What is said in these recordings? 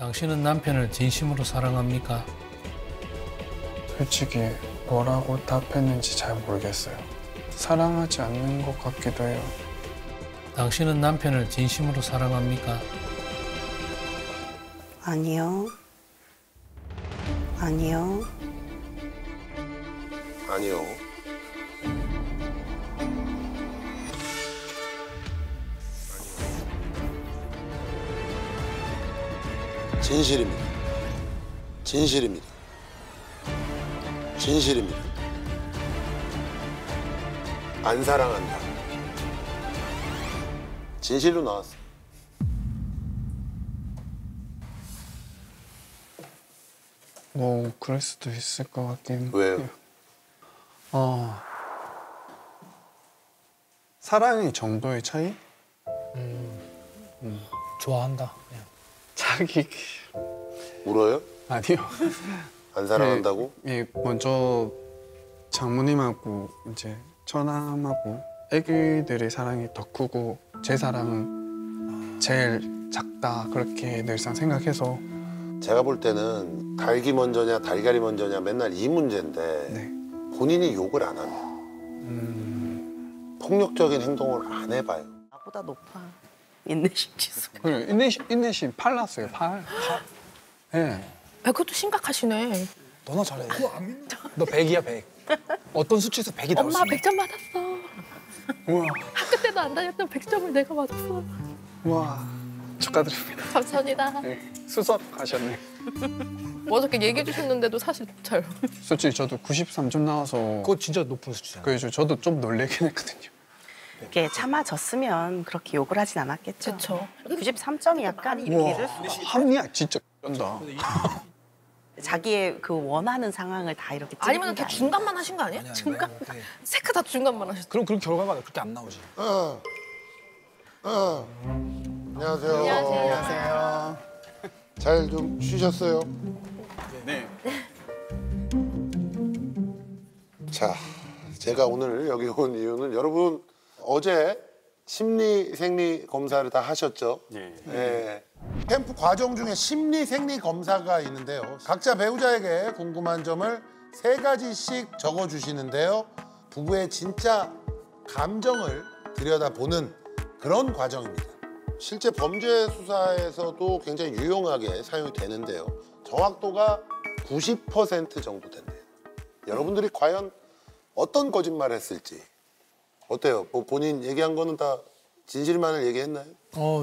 당신은 남편을 진심으로 사랑합니까? 솔직히 뭐라고 답했는지 잘 모르겠어요. 사랑하지 않는 것 같기도 해요. 당신은 남편을 진심으로 사랑합니까? 아니요. 아니요. 아니요. 진실입니다. 진실입니다. 진실입니다. 안 사랑한다. 진실로 나왔어. 뭐 그럴 수도 있을 것 같긴 왜요? 해요. 사랑의 정도의 차이? 좋아한다. 그냥. 자기 울어요? 아니요. 안 사랑한다고? 예, 먼저 장모님하고 이제 처남하고 애기들의 사랑이 더 크고 제 사랑은 제일 작다 그렇게 늘상 생각해서 제가 볼 때는 닭이 먼저냐 달걀이 먼저냐 맨날 이 문제인데 네. 본인이 욕을 안 하면 폭력적인 행동을 안 해봐요. 나보다 높아. 인내심 지수가. 그래, 인내심 8 났어요. 8. 예. 아, 그것도 심각하시네. 너나 잘해. 너 100이야 100. 어떤 수치에서 100이 나올 수 엄마 있는. 100점 받았어. 우와. 학교 때도 안 다녔던 100점을 내가 받았어. 우와. 축하드립니다. 감사합니다. 네. 수석 가셨네. 어저께 얘기해 주셨는데도 사실 잘. 솔직히 저도 93점 나와서 그거 진짜 높은 수치잖아. 그래서 저도 좀 놀래긴 했거든요. 이게 참아졌으면 그렇게 욕을 하진 않았겠죠. 그쵸. 93점이 약간 이렇게 이럴 수가 없어. 합리학 진짜 쩐다. 자기의 그 원하는 상황을 다 이렇게 찍는 아니면 게 다 중간만 하신 거 아니야? 중간. 세크 다 중간만 하셨어. 그럼 그런 결과가 그렇게 안 나오지. 안녕하세요. 안녕하세요. 잘 좀 쉬셨어요? 네. 자, 제가 오늘 여기 온 이유는 여러분 어제 심리 생리 검사를 다 하셨죠? 네. 캠프 과정 중에 심리 생리 검사가 있는데요. 각자 배우자에게 궁금한 점을 3가지씩 적어주시는데요. 부부의 진짜 감정을 들여다보는 그런 과정입니다. 실제 범죄 수사에서도 굉장히 유용하게 사용이 되는데요. 정확도가 90% 정도 된대요. 여러분들이 과연 어떤 거짓말을 했을지 어때요? 뭐 본인 얘기한 거는 다 진실만을 얘기했나요?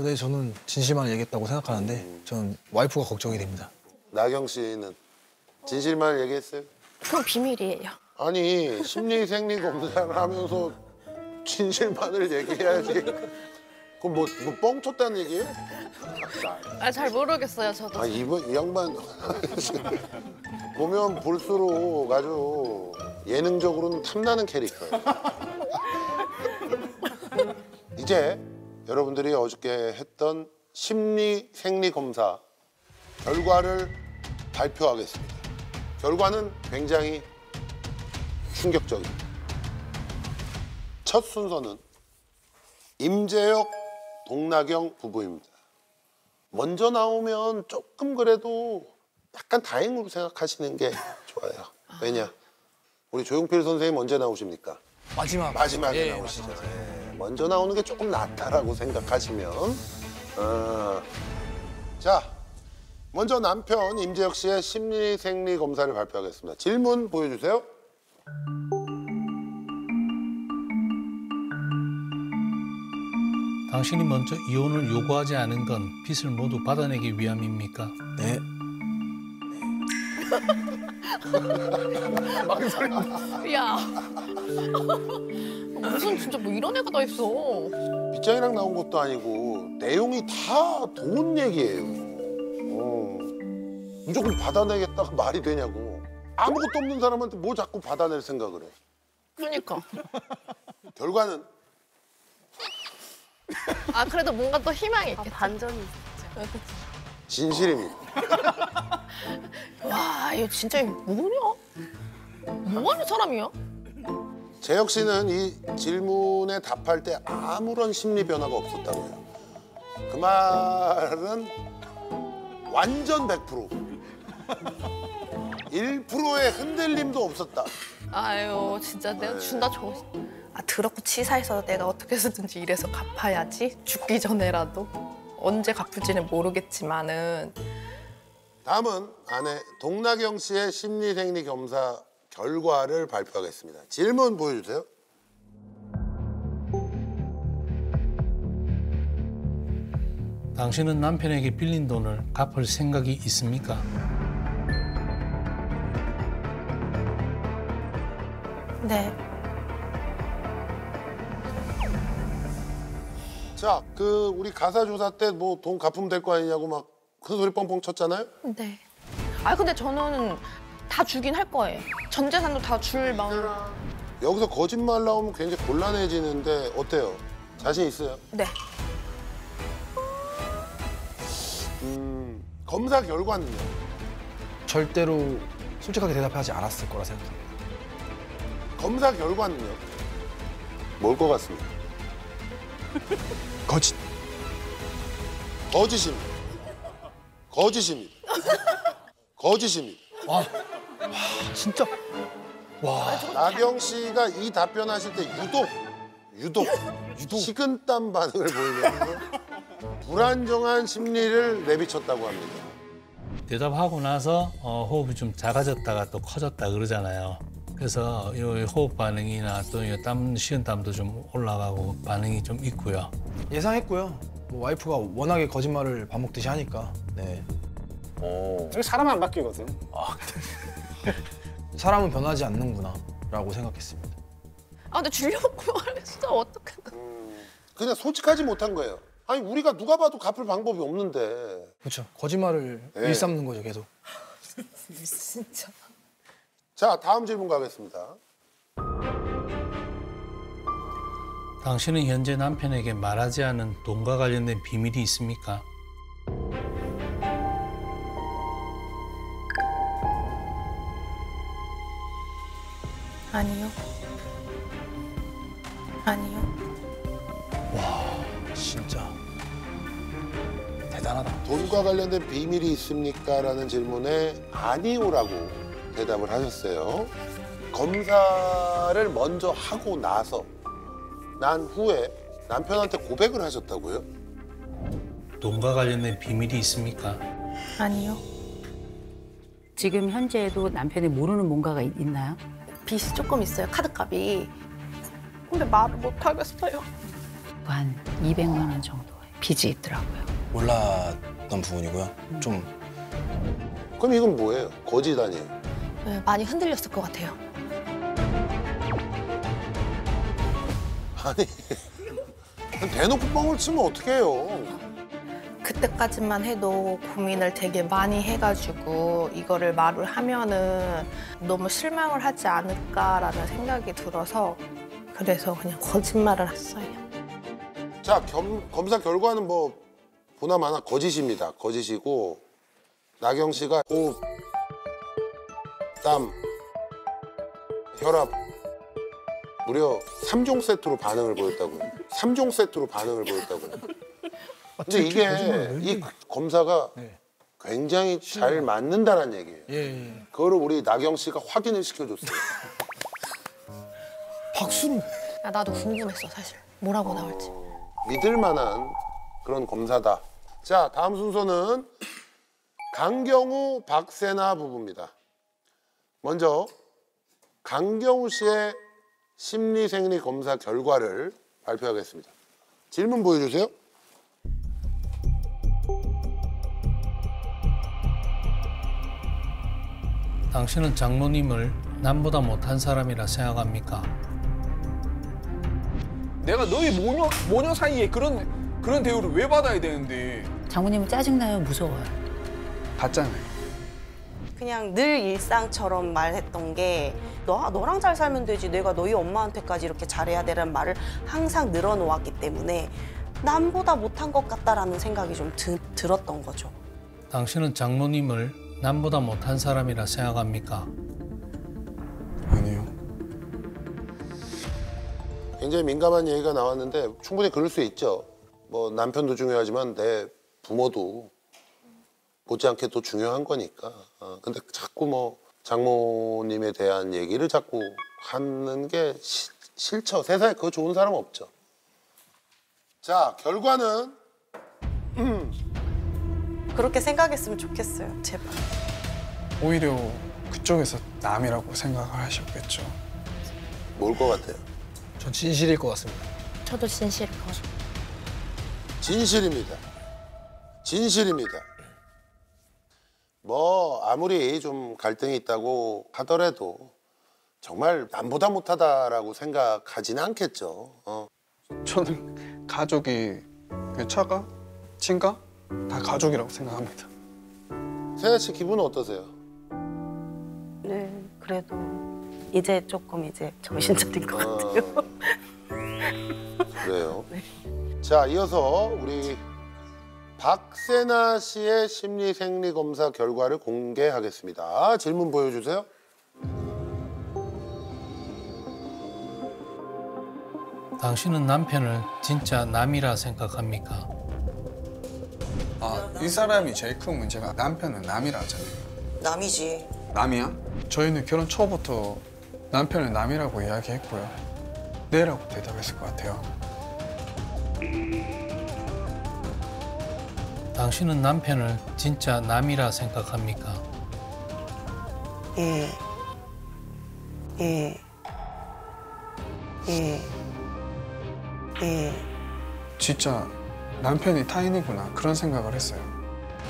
네, 저는 진실만 얘기했다고 생각하는데 저는 와이프가 걱정이 됩니다. 나경 씨는 진실만을 얘기했어요? 그건 비밀이에요. 아니 심리 생리 검사를 하면서 진실만을 얘기해야지. 그럼 뭐 뻥 쳤다는 얘기예요? 아, 잘 모르겠어요, 저도. 아 이번 이 양반 보면 볼수록 아주 예능적으로는 탐나는 캐릭터예요. 이제 여러분들이 어저께 했던 심리 생리 검사 결과를 발표하겠습니다. 결과는 굉장히 충격적입니다. 첫 순서는 임재혁, 동나경 부부입니다. 먼저 나오면 조금 그래도 약간 다행으로 생각하시는 게 좋아요. 왜냐? 우리 조용필 선생님 언제 나오십니까? 마지막에 나오시죠. 네. 먼저 나오는 게 조금 낫다라고 생각하시면 자, 먼저 남편 임재혁 씨의 심리 생리 검사를 발표하겠습니다. 질문 보여주세요. 당신이 먼저 이혼을 요구하지 않은 건 빚을 모두 받아내기 위함입니까? 네. 야. 무슨 진짜 뭐 이런 애가 다 있어. 빗장이랑 나온 것도 아니고 내용이 다 돈 얘기예요. 무조건 받아내겠다가 말이 되냐고. 아무것도 없는 사람한테 뭘 자꾸 받아낼 생각을 해. 그러니까. 결과는 아, 그래도 뭔가 또 희망이 있겠지. 반전이 있었죠. 진실입니다. 와, 얘 진짜 뭐냐? 뭐 하는 사람이야? 재혁 씨는 이 질문에 답할 때 아무런 심리 변화가 없었다고 해요. 그 말은 완전 100%. 1%의 흔들림도 없었다. 아유 진짜 내가 준다 저거. 아, 더럽고 치사해서 내가 어떻게 해서든지 이래서 갚아야지. 죽기 전에라도. 언제 갚을지는 모르겠지만은. 다음은 아내 동나경 씨의 심리생리 검사 결과를 발표하겠습니다. 질문 보여주세요. 당신은 남편에게 빌린 돈을 갚을 생각이 있습니까? 네. 자, 우리 가사 조사 때 뭐 돈 갚으면 될 거 아니냐고 막 큰 소리 뻥뻥 쳤잖아요. 네. 아 근데 저는 다 주긴 할 거예요. 전 재산도 다 줄 마음. 여기서 거짓말 나오면 굉장히 곤란해지는데 어때요? 자신 있어요? 네. 검사 결과는요? 절대로 솔직하게 대답하지 않았을 거라 생각합니다. 검사 결과는요? 뭘 것 같습니까? 거짓. 거짓입니다. 거짓입니다. 거짓입니다. 진짜. 나경 씨가 이 답변하실 때 유독 식은땀 반응을 보이면서 불안정한 심리를 내비쳤다고 합니다. 대답하고 나서 호흡이 좀 작아졌다가 또 커졌다 그러잖아요. 그래서 이 호흡 반응이나 또 식은땀도 좀 올라가고 반응이 좀 있고요. 예상했고요. 뭐 와이프가 워낙에 거짓말을 밥 먹듯이 하니까. 네. 저게 사람 안 바뀌거든. 사람은 변하지 않는구나라고 생각했습니다. 아 근데 주려고 말했어 어떡해. 그냥 솔직하지 못한 거예요. 아니 우리가 누가 봐도 갚을 방법이 없는데. 그렇죠. 거짓말을 네. 일삼는 거죠, 계속. 진짜. 자, 다음 질문 가겠습니다. 당신은 현재 남편에게 말하지 않은 돈과 관련된 비밀이 있습니까? 아니요. 아니요. 진짜. 대단하다. 돈과 관련된 비밀이 있습니까? 라는 질문에 아니오라고 대답을 하셨어요. 검사를 먼저 하고 난 후에 남편한테 고백을 하셨다고요? 돈과 관련된 비밀이 있습니까? 아니요. 지금 현재에도 남편이 모르는 뭔가가 있나요? 빚이 조금 있어요. 카드값이. 근데 말을 못 하겠어요. 한 200만 원 정도 빚이 있더라고요. 몰랐던 부분이고요. 좀 그럼 이건 뭐예요? 거짓 아니에요? 네, 많이 흔들렸을 것 같아요. 아니 대놓고 뻥을 치면 어떡해요? 그때까지만 해도 고민을 되게 많이 해가지고 이거를 말을 하면은 너무 실망을 하지 않을까라는 생각이 들어서 그래서 그냥 거짓말을 했어요. 자, 검사 결과는 뭐 보나마나 거짓입니다. 거짓이고 나경 씨가 호흡, 땀, 혈압 무려 3종 세트로 반응을 보였다고요. 3종 세트로 반응을 보였다고요. 근데 이게 이 검사가 네. 굉장히 잘 맞는다는 얘기예요. 예. 그거를 우리 나경 씨가 확인을 시켜줬어요. 박수는 야, 나도 궁금했어 사실. 뭐라고 나올지. 믿을 만한 그런 검사다. 자, 다음 순서는 강경우, 박세나 부부입니다. 먼저 강경우 씨의 심리생리 검사 결과를 발표하겠습니다. 질문 보여주세요. 당신은 장모님을 남보다 못한 사람이라 생각합니까? 내가 너희 모녀 사이에 그런 대우를 왜 받아야 되는데? 장모님은 짜증나요? 무서워요? 봤잖아요. 그냥 늘 일상처럼 말했던 게 너랑 잘 살면 되지 내가 너희 엄마한테까지 이렇게 잘해야 되라는 말을 항상 늘어놓았기 때문에 남보다 못한 것 같다라는 생각이 좀 들었던 거죠. 당신은 장모님을 남보다 못한 사람이라 생각합니까? 아니요. 굉장히 민감한 얘기가 나왔는데 충분히 그럴 수 있죠. 뭐 남편도 중요하지만 내 부모도 못지않게 또 중요한 거니까. 근데 자꾸 뭐 장모님에 대한 얘기를 자꾸 하는 게 싫죠. 세상에 그거 좋은 사람 없죠. 자, 결과는 그렇게 생각했으면 좋겠어요. 제발. 오히려 그쪽에서 남이라고 생각을 하셨겠죠. 뭘 것 같아요? 전 진실일 것 같습니다. 저도 진실일 것 같아요. 진실입니다. 진실입니다. 뭐 아무리 좀 갈등이 있다고 하더라도 정말 남보다 못하다라고 생각하지는 않겠죠. 저는 가족이 그 처가, 친가 다 가족이라고 생각합니다. 세아 씨 기분은 어떠세요? 네, 그래도 이제 조금 이제 정신 차린 것 같아요. 그래요. 자, 이어서 우리 박세나 씨의 심리 생리 검사 결과를 공개하겠습니다. 질문 보여주세요. 당신은 남편을 진짜 남이라 생각합니까? 이 사람이 제일 큰 문제가 남편은 남이라 하잖아요. 남이지. 남이야? 저희는 결혼 초부터 남편은 남이라고 이야기했고요. 네라고 대답했을 것 같아요. 당신은 남편을 진짜 남이라 생각합니까? 예. 예. 예. 예. 진짜 남편이 타인이구나 그런 생각을 했어요.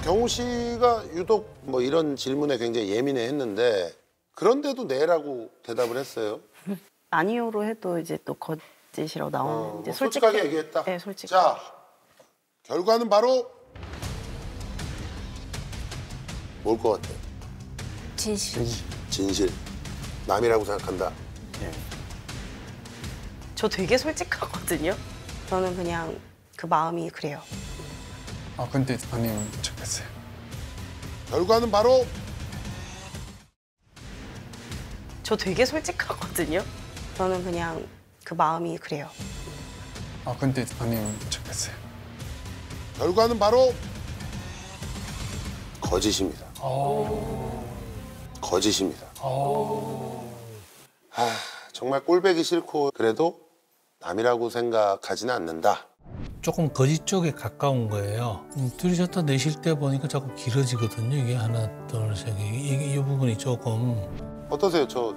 경우 씨가 유독 뭐 이런 질문에 굉장히 예민해 했는데 그런데도 네라고 대답을 했어요. 아니요로 해도 이제 또 거짓이라고 나오는 이제 뭐 솔직하게 얘기했다. 네, 솔직히. 자, 결과는 바로 뭘 것 같아요? 진실. 진실. 남이라고 생각한다. 저 되게 솔직하거든요. 저는 그냥 그 마음이 그래요. 근데 아니면 좋겠어요. 결과는 바로 저 되게 솔직하거든요. 저는 그냥 그 마음이 그래요. 근데 아니면 좋겠어요. 결과는 바로 거짓입니다. 거짓입니다. 정말 꼴배기 싫고 그래도 남이라고 생각하지는 않는다. 조금 거짓 쪽에 가까운 거예요. 들이셨다 내쉴 때 보니까 자꾸 길어지거든요. 이게 하나, 둘, 셋. 이 부분이 조금. 어떠세요? 저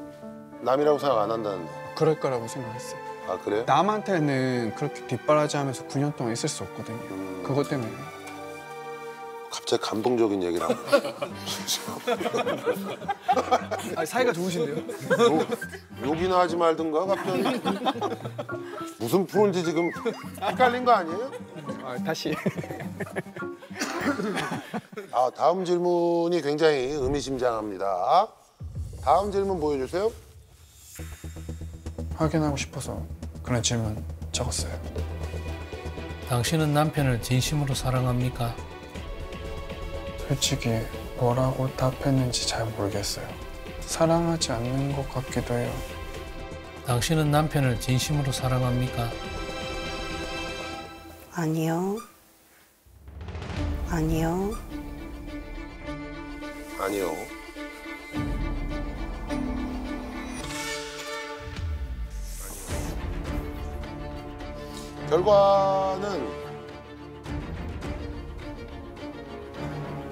남이라고 생각 안 한다는데. 그럴 거라고 생각했어요. 아, 그래요? 남한테는 그렇게 뒷바라지하면서 9년 동안 있을 수 없거든요. 그것 때문에. 갑자기 감동적인 얘기를 하고. 사이가 좋으신데요? 욕이나 하지 말든가 갑자기. 무슨 프로인지 지금 헷갈린 거 아니에요? 다시. 다음 질문이 굉장히 의미심장합니다. 다음 질문 보여주세요. 확인하고 싶어서 그런 질문 적었어요. 당신은 남편을 진심으로 사랑합니까? 솔직히 뭐라고 답했는지 잘 모르겠어요. 사랑하지 않는 것 같기도 해요. 당신은 남편을 진심으로 사랑합니까? 아니요. 아니요. 아니요. 결과는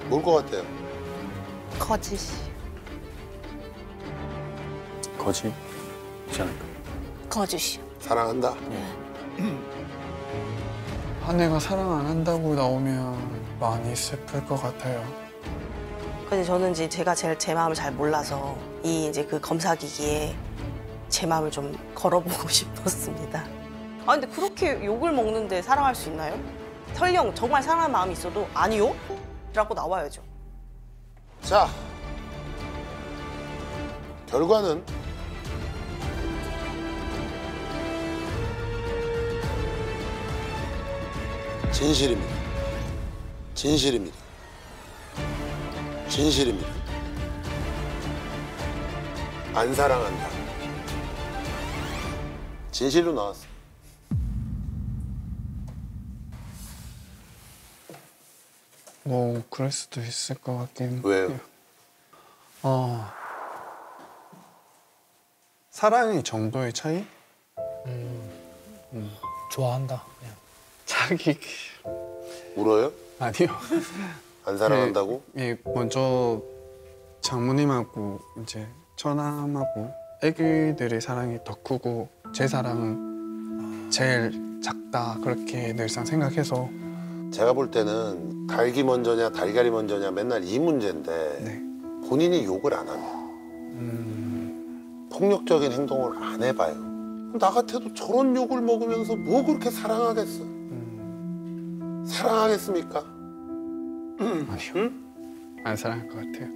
뭘 것 같아요? 거짓. 거짓? 그렇지 않을까? 거짓이요. 사랑한다. 아내가 사랑 안 한다고 나오면 많이 슬플 것 같아요. 근데 저는 이제 제가 제 마음을 잘 몰라서 이 이제 그 검사기기에 제 마음을 좀 걸어보고 싶었습니다. 근데 그렇게 욕을 먹는데 사랑할 수 있나요? 설령 정말 사랑하는 마음이 있어도 아니요? 라고 나와야죠. 자, 결과는 진실입니다. 진실입니다. 진실입니다. 안 사랑한다. 진실로 나왔어. 뭐 그럴 수도 있을 것 같긴 왜요? 해요. 사랑의 정도의 차이? 좋아한다. 그냥. 자기 울어요? 아니요. 안 사랑한다고? 예, 먼저 장모님하고 이제 처남하고 애기들의 사랑이 더 크고 제 사랑은 제일 작다 그렇게 늘상 생각해서 제가 볼 때는 닭이 먼저냐 달걀이 먼저냐 맨날 이 문제인데 네. 본인이 욕을 안 하면 폭력적인 행동을 안 해봐요. 나 같아도 저런 욕을 먹으면서 뭐 그렇게 사랑하겠어? 사랑하겠습니까? 아니요. 안 사랑할 것 같아요.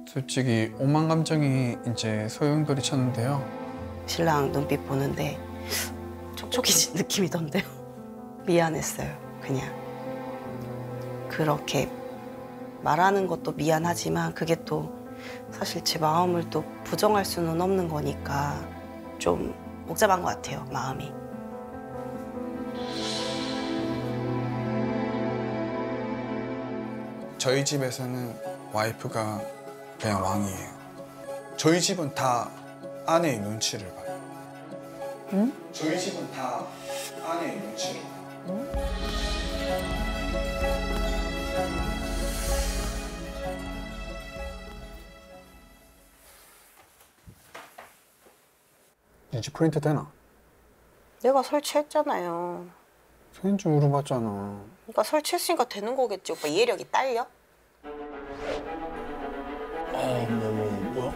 솔직히 오만 감정이 이제 소용돌이 쳤는데요. 신랑 눈빛 보는데 촉촉해진 느낌이던데요. 미안했어요. 그냥 그렇게 말하는 것도 미안하지만 그게 또 사실 제 마음을 또 부정할 수는 없는 거니까 좀 복잡한 것 같아요. 마음이. 저희 집에서는 와이프가 그냥 왕이에요. 저희 집은 다 아내의 눈치를 봐요. 응? 저희 집은 다 아내의 눈치를 봐요. 이제 프린트 되나? 내가 설치했잖아요. 생인지 물어봤잖아. 그러니까 설치했으니까 되는 거겠지. 오빠 이해력이 딸려? 뭐야?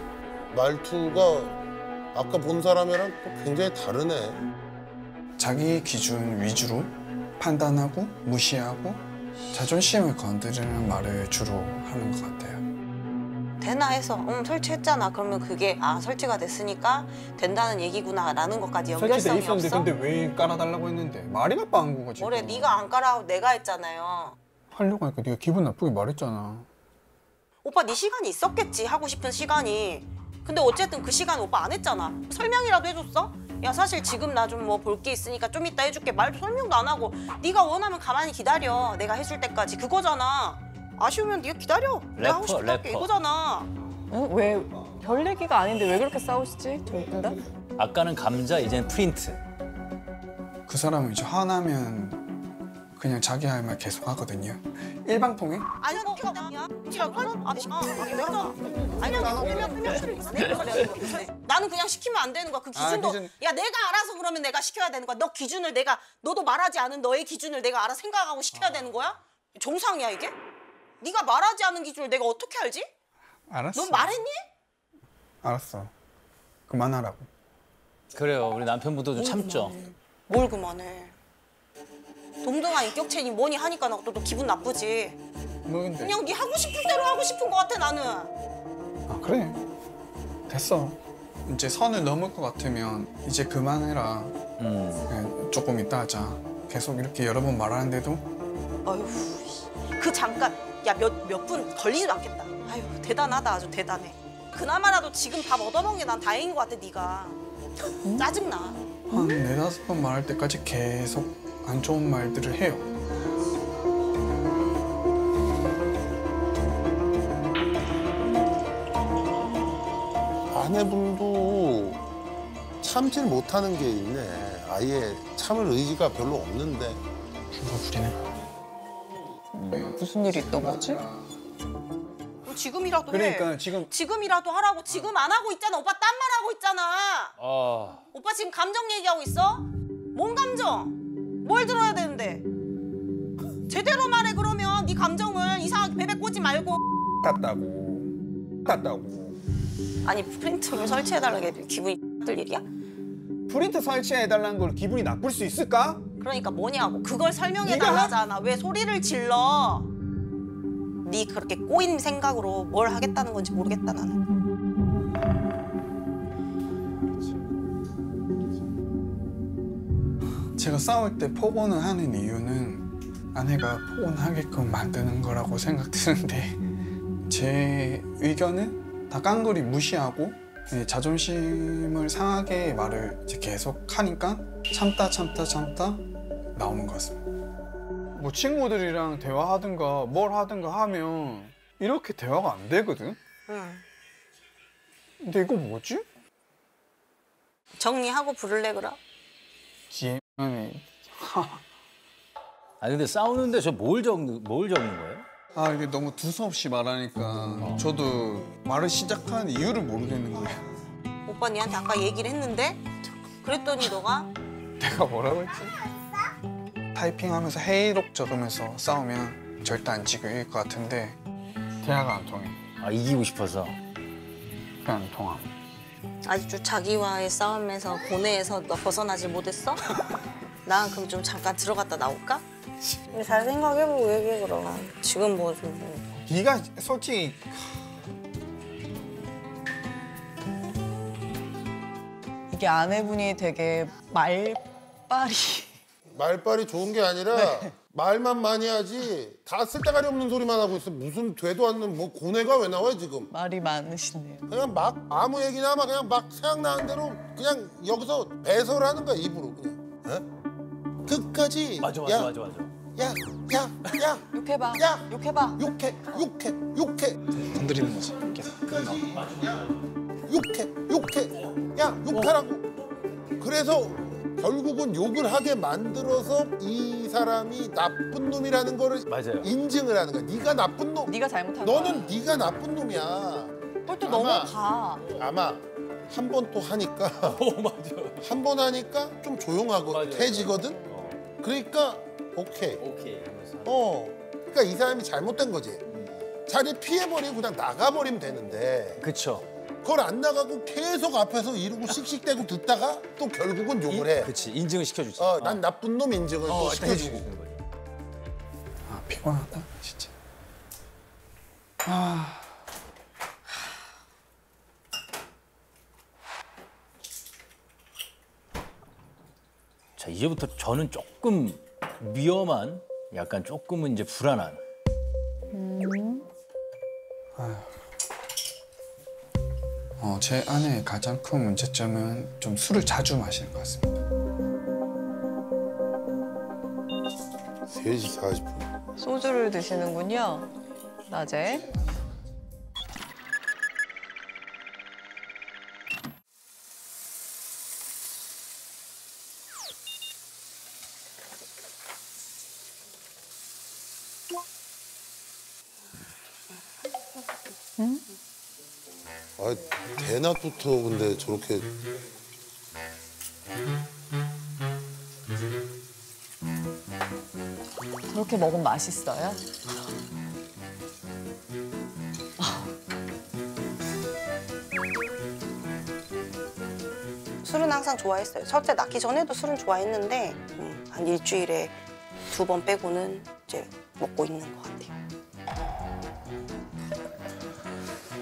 말투가 아까 본 사람이랑 또 굉장히 다르네. 자기 기준 위주로 판단하고 무시하고 자존심을 건드리는 말을 주로 하는 것 같아요. 되나 해서 설치했잖아. 그러면 그게 설치가 됐으니까 된다는 얘기구나 라는 것까지 설치돼 연결성이 있었는데 없어? 근데 왜 깔아달라고 했는데 말이 나빠한 거가 지금. 뭐래 네가 안 깔아 내가 했잖아요. 하려고 하니까 네가 기분 나쁘게 말했잖아. 오빠 네 시간이 있었겠지. 하고 싶은 시간이. 근데 어쨌든 그 시간 오빠 안 했잖아. 설명이라도 해줬어? 야 사실 지금 나 좀 뭐 볼 게 있으니까 좀 이따 해줄게. 말도 설명도 안 하고 네가 원하면 가만히 기다려. 내가 해줄 때까지 그거잖아. 아쉬우면 네가 기다려. 내가 하고 싶은 거 할게 이거잖아. 응? 왜? 별 얘기가 아닌데 왜 그렇게 싸우시지? 저 웃긴다? 아까는 감자, 이제는 프린트. 그 사람은 이제 화나면 그냥 자기 할 말 계속 하거든요. 일방통행? 아니 이거 아니야. 나는 그냥 시키면 안 되는 거야. 그 기준도 야 내가 알아서 그러면 내가 시켜야 되는 거야. 너 기준을 내가 너도 말하지 않은 너의 기준을 내가 알아 생각하고 시켜야 되는 거야? 정상이야 이게? 네가 말하지 않은 기준을 내가 어떻게 알지? 알았어. 넌 말했니? 알았어. 그만하라고. 그래요. 우리 남편분도 좀 참죠. 뭘 그만해. 동등한 인격체니 뭐니 하니까 나 또 기분 나쁘지. 뭐 근데? 그냥 네 하고 싶은 대로 하고 싶은 거 같아 나는. 아 그래. 됐어. 이제 선을 넘을 것 같으면 이제 그만해라. 그냥 조금 이따 하자. 계속 이렇게 여러 번 말하는데도 아유, 그 잠깐 야 몇 분 걸리지도 않겠다. 아유 대단하다 아주 대단해. 그나마라도 지금 밥 얻어먹은 게 난 다행인 것 같아 네가. 짜증나. 한 4-5번 말할 때까지 계속 안 좋은 말들을 해요. 아내분도 참질 못하는 게 있네. 아예 참을 의지가 별로 없는데. 불가불이네. 무슨 일이 있던 거지? 지금이라도 그러니까 해. 지금이라도 하라고. 지금 안 하고 있잖아. 오빠 딴 말 하고 있잖아. 오빠 지금 감정 얘기하고 있어? 뭔 감정? 뭘 들어야 되는데? 제대로 말해 그러면 네 감정을 이상하게 베베 꽂지 말고. 같다고. 아니 프린트를 설치해달라는 게 기분이 들 일이야? 프린트 설치해달라는 걸 기분이 나쁠 수 있을까? 그러니까 뭐냐고. 그걸 설명해달라잖아. 왜 소리를 질러? 네 그렇게 꼬인 생각으로 뭘 하겠다는 건지 모르겠다 나는. 제가 싸울 때 폭언을 하는 이유는 아내가 폭언하게끔 만드는 거라고 생각드는데 제 의견은 다 깡그리 무시하고 자존심을 상하게 말을 이제 계속 하니까 참다 나오는 것 같습니다. 뭐 친구들이랑 대화하든가 뭘 하든가 하면 이렇게 대화가 안 되거든. 응. 근데 이거 뭐지? 정리하고 부를래 그럼? DM이 아니 근데 싸우는데 저 뭘 적는 거예요? 아 이게 너무 두서없이 말하니까 저도 말을 시작하는 이유를 모르겠는 거예요. 오빠 니한테 아까 얘기를 했는데 그랬더니 너가 내가 뭐라고 했지? 타이핑하면서 회의록 적으면서 싸우면 절대 안 지고 이길 것 같은데 대화가 안 통해. 아 이기고 싶어서. 그냥 안 통함. 아직도 자기와의 싸움에서 고뇌에서 너 벗어나지 못했어? 난 그럼 좀 잠깐 들어갔다 나올까? 잘 생각해보고 얘기해 그럼. 지금 뭐 좀. 네가 솔직히 이게 아내분이 되게 말빨이 말빨이 좋은 게 아니라 말만 많이 하지 다 쓸데가리 없는 소리만 하고 있어. 무슨 되도 않는 뭐 고뇌가 왜 나와요 지금. 말이 많으시네요. 그냥 막 아무 얘기나 막 그냥 막 생각나는 대로 그냥 여기서 배설하는 거야 입으로 그냥. 어? 끝까지. 맞아. 야. 욕해봐. 야. 욕해봐. 욕해. 건드리는 거지. 계속. 욕해. 야, 욕하라고. 그래서 결국은 욕을 하게 만들어서 이 사람이 나쁜 놈이라는 거를 맞아요. 인증을 하는 거야. 네가 나쁜 놈. 네가 잘못한 거야. 너는 네가 나쁜 놈이야. 또 아마- 넘어가. 아마 한 번 또 하니까 맞아. 한 번 하니까 좀 조용하고 맞아요. 해지거든. 그러니까 오케이. 하면서. 그러니까 이 사람이 잘못된 거지. 자리 피해버리고 그냥 나가버리면 되는데 그쵸. 그걸 안 나가고 계속 앞에서 이러고 씩씩대고 듣다가 또 결국은 욕을 해. 그치 인증을 시켜주지. 난 나쁜 놈 인증을 또 시켜주고. 아 피곤하다 진짜. 자 이제부터 저는 조금 위험한, 약간 조금은 이제 불안한. 제 아내의 가장 큰 문제점은 좀 술을 자주 마시는 것 같습니다. 3시 40분. 소주를 드시는군요. 낮에. 아, 대낮부터 근데 저렇게 그렇게 먹으면 맛있어요? 술은 항상 좋아했어요. 첫째 낳기 전에도 술은 좋아했는데 한 일주일에 2번 빼고는 이제 먹고 있는 것 같아요.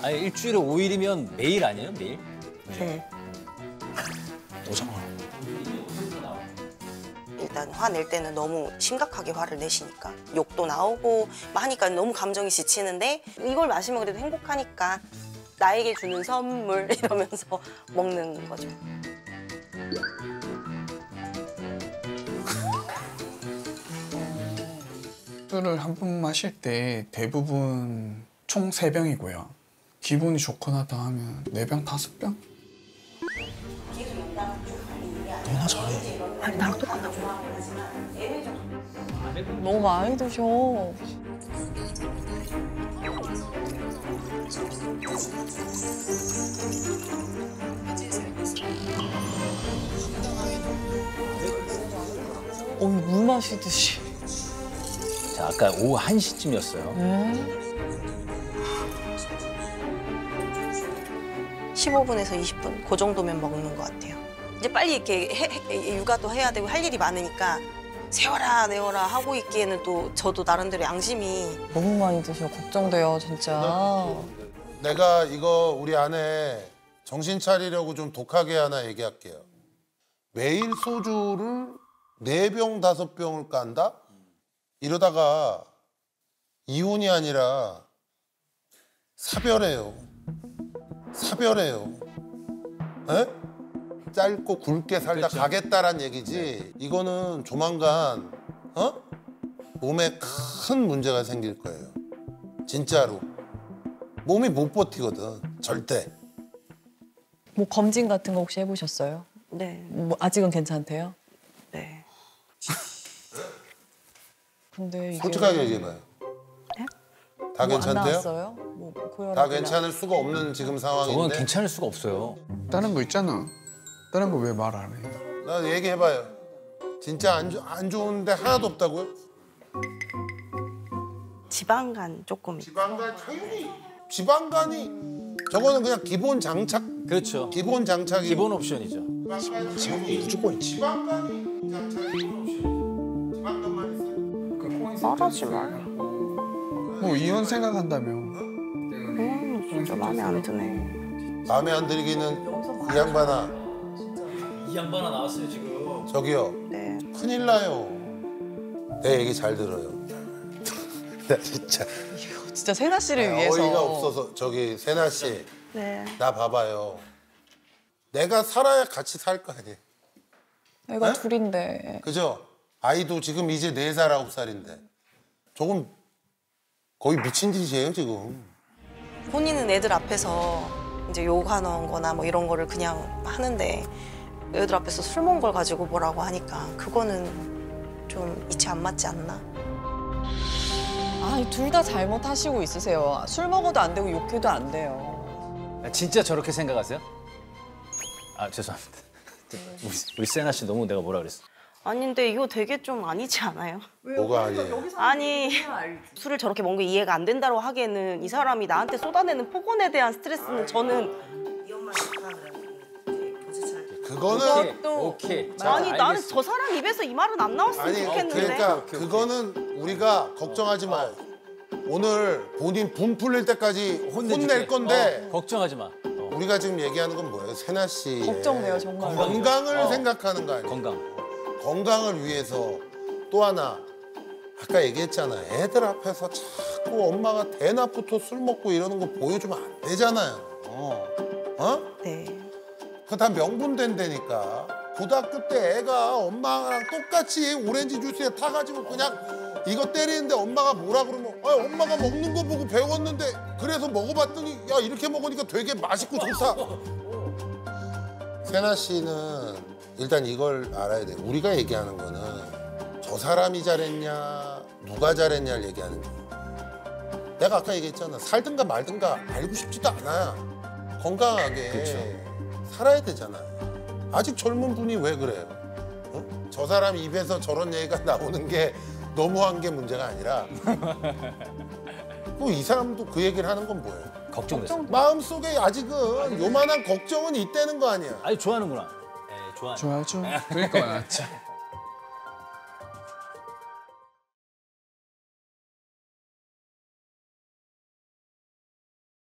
아니 일주일에 5일이면 매일 아니에요? 매일? 네. 오잖아. 일단 화낼 때는 너무 심각하게 화를 내시니까 욕도 나오고 막 하니까 너무 감정이 지치는데 이걸 마시면 그래도 행복하니까 나에게 주는 선물 이러면서 먹는 거죠. 술을 한 번 마실 때 대부분 총 3병이고요. 기분이 좋거나 다 하면 4병, 5병? 너나 잘해. 아니 나랑 똑같나 봐. 너무 많이 드셔. 물 마시듯이. 자 아까 오후 1시쯤이었어요. 15분에서 20분 그 정도면 먹는 것 같아요. 이제 빨리 이렇게 육아도 해야 되고 할 일이 많으니까 세워라 내워라 하고 있기에는 또 저도 나름대로 양심이 너무 많이 드셔. 걱정돼요, 진짜. 내가 이거 우리 아내 정신 차리려고 좀 독하게 하나 얘기할게요. 매일 소주를 4병, 5병을 깐다? 이러다가 이혼이 아니라 사별해요. 에? 짧고 굵게 살다 그렇죠. 가겠다란 얘기지. 이거는 조만간 몸에 큰 문제가 생길 거예요. 진짜로. 몸이 못 버티거든. 절대. 뭐 검진 같은 거 혹시 해보셨어요? 네. 뭐 아직은 괜찮대요? 네. 근데 이게 솔직하게 얘기해봐요. 네? 다 뭐 안 괜찮대요? 나왔어요? 뭐 다 고혈압이나. 괜찮을 수가 없는 지금 상황인데. 저건 괜찮을 수가 없어요. 다른 거 있잖아. 다른 거 왜 말 안 해? 나 얘기해봐요. 진짜 안 좋은데 하나도 없다고요? 지방간 조금 지방간 당연히. 지방간이 저거는 그냥 기본 장착. 그렇죠. 기본 장착이. 기본 옵션이죠. 지방이 무조건 있지. 지방간이 장착이 기본 옵션. 지방간만 있어. 말하지 말. 뭐 이혼 생각한다며. 진짜 마음에 안 드네. 마음에 안 들기는 이 양반아. 이 양반아 나왔어요 지금. 저기요. 네. 큰일 나요. 내 얘기 잘 들어요. 나 진짜 진짜 세나 씨를 위해서. 어이가 없어서 저기 세나 씨. 네. 나 봐봐요. 내가 살아야 같이 살 거 아니에요. 애가 네? 둘인데. 그죠? 아이도 지금 이제 4살, 9살인데. 조금 거의 미친 짓이에요, 지금. 본인은 애들 앞에서 이제 욕하는 거나 뭐 이런 거를 그냥 하는데 애들 앞에서 술 먹은 걸 가지고 뭐라고 하니까 그거는 좀 이치 안 맞지 않나? 아, 둘 다 잘못하시고 있으세요. 술 먹어도 안 되고 욕해도 안 돼요. 진짜 저렇게 생각하세요? 아 죄송합니다. 우리 세나 씨 너무 내가 뭐라 그랬어? 아닌데 이거 되게 좀 아니지 않아요? 뭐가 아니에요? 아니 술을 저렇게 먹는 게 이해가 안 된다고 하기에는 이 사람이 나한테 쏟아내는 폭언에 대한 스트레스는 저는 그거는 오케이. 아니 나는 알겠어. 저 사람 입에서 이 말은 안 나왔으면 아니 좋겠는데 그러니까 그거는 우리가 걱정하지 마요. 오늘 본인 분 풀릴 때까지 혼낼 건데 걱정하지 마. 우리가 지금 얘기하는 건 뭐예요? 세나 씨 걱정돼요, 정말. 건강을 생각하는 거 아니에요? 건강을 위해서 또 하나 아까 얘기했잖아. 애들 앞에서 자꾸 엄마가 대낮부터 술 먹고 이러는 거 보여주면 안 되잖아요. 어? 네. 그거 다 명분된다니까. 고등학교 때 애가 엄마랑 똑같이 오렌지 주스에 타가지고 그냥 이거 때리는데 엄마가 뭐라 그러면 엄마가 먹는 거 보고 배웠는데 그래서 먹어봤더니 야 이렇게 먹으니까 되게 맛있고 좋다. 세나 씨는 일단 이걸 알아야 돼. 우리가 얘기하는 거는 저 사람이 잘했냐 누가 잘했냐를 얘기하는 거야. 내가 아까 얘기했잖아. 살든가 말든가 알고 싶지도 않아. 건강하게 살아야 되잖아. 아직 젊은 분이 왜 그래요? 어? 저 사람 입에서 저런 얘기가 나오는 게 너무한 게 문제가 아니라 이 사람도 그 얘기를 하는 건 뭐예요? 걱정됐어. 마음속에 아직은 요만한 걱정은 있다는 거 아니야. 아니 좋아하는구나. 네, 좋아하는. 좋아하죠. 그러니까 낫지.